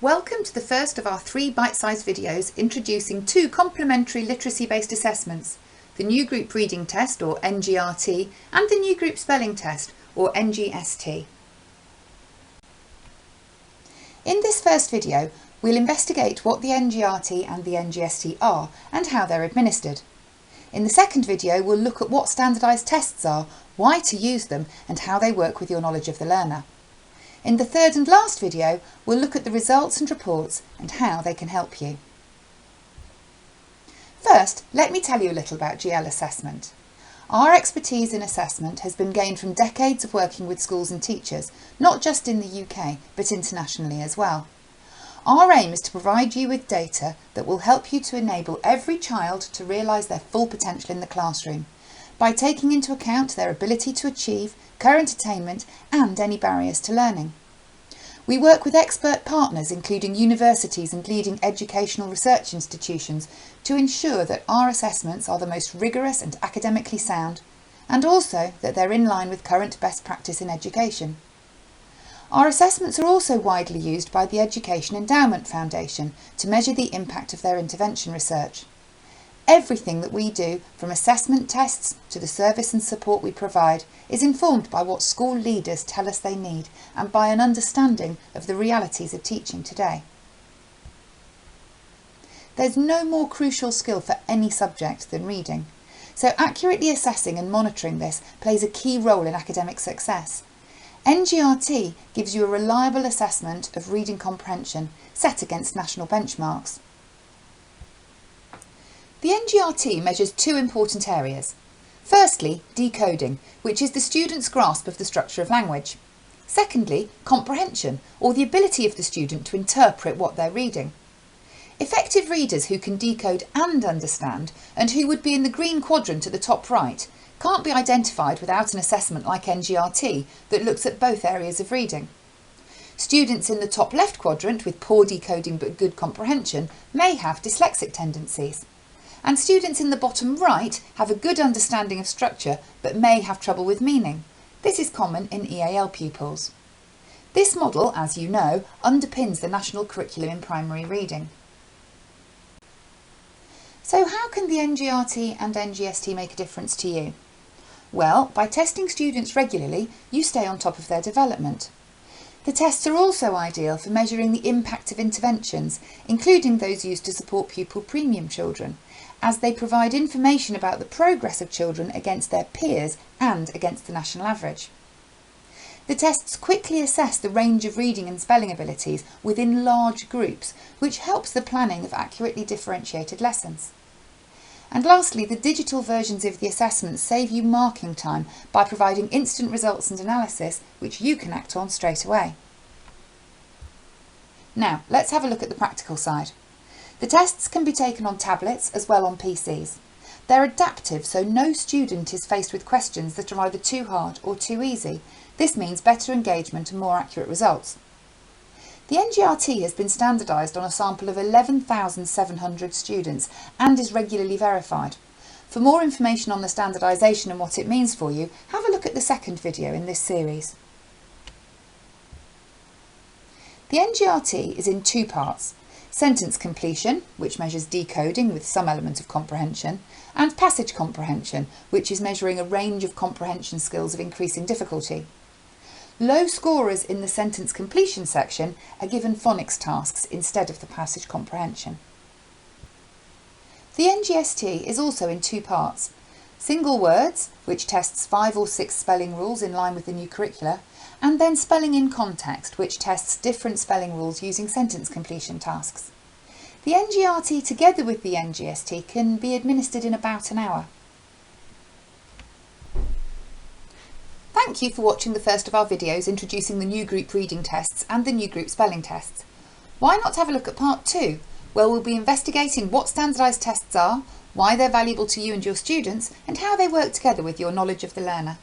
Welcome to the first of our 3 bite-sized videos introducing 2 complementary literacy-based assessments, the New Group Reading Test or NGRT and the New Group Spelling Test or NGST. In this first video, we'll investigate what the NGRT and the NGST are and how they're administered. In the second video, we'll look at what standardised tests are, why to use them and how they work with your knowledge of the learner. In the third and last video, we'll look at the results and reports and how they can help you. First, let me tell you a little about GL assessment. Our expertise in assessment has been gained from decades of working with schools and teachers, not just in the UK, but internationally as well. Our aim is to provide you with data that will help you to enable every child to realise their full potential in the classroom, by taking into account their ability to achieve, current attainment and any barriers to learning. We work with expert partners including universities and leading educational research institutions to ensure that our assessments are the most rigorous and academically sound, and also that they're in line with current best practice in education. Our assessments are also widely used by the Education Endowment Foundation to measure the impact of their intervention research. Everything that we do, from assessment tests to the service and support we provide, is informed by what school leaders tell us they need and by an understanding of the realities of teaching today. There's no more crucial skill for any subject than reading, so accurately assessing and monitoring this plays a key role in academic success. NGRT gives you a reliable assessment of reading comprehension set against national benchmarks. The NGRT measures 2 important areas. Firstly, decoding, which is the student's grasp of the structure of language. Secondly, comprehension, or the ability of the student to interpret what they're reading. Effective readers who can decode and understand, and who would be in the green quadrant at the top right, can't be identified without an assessment like NGRT that looks at both areas of reading. Students in the top left quadrant with poor decoding but good comprehension may have dyslexic tendencies. And students in the bottom right have a good understanding of structure but may have trouble with meaning. This is common in EAL pupils. This model, as you know, underpins the national curriculum in primary reading. So how can the NGRT and NGST make a difference to you? Well, by testing students regularly, you stay on top of their development. The tests are also ideal for measuring the impact of interventions, including those used to support pupil premium children, as they provide information about the progress of children against their peers and against the national average. The tests quickly assess the range of reading and spelling abilities within large groups, which helps the planning of accurately differentiated lessons. And lastly, the digital versions of the assessments save you marking time by providing instant results and analysis which you can act on straight away. Now, let's have a look at the practical side. The tests can be taken on tablets as well on PCs. They're adaptive, so no student is faced with questions that are either too hard or too easy. This means better engagement and more accurate results. The NGRT has been standardised on a sample of 11,700 students and is regularly verified. For more information on the standardisation and what it means for you, have a look at the second video in this series. The NGRT is in 2 parts: sentence completion, which measures decoding with some element of comprehension, and passage comprehension, which is measuring a range of comprehension skills of increasing difficulty. Low scorers in the sentence completion section are given phonics tasks instead of the passage comprehension. The NGST is also in 2 parts: single words, which tests 5 or 6 spelling rules in line with the new curricula, and then spelling in context, which tests different spelling rules using sentence completion tasks. The NGRT together with the NGST can be administered in about an hour. Thank you for watching the first of our videos introducing the New Group Reading Tests and the New Group Spelling Tests. Why not have a look at part 2, where we'll be investigating what standardised tests are, why they're valuable to you and your students, and how they work together with your knowledge of the learner.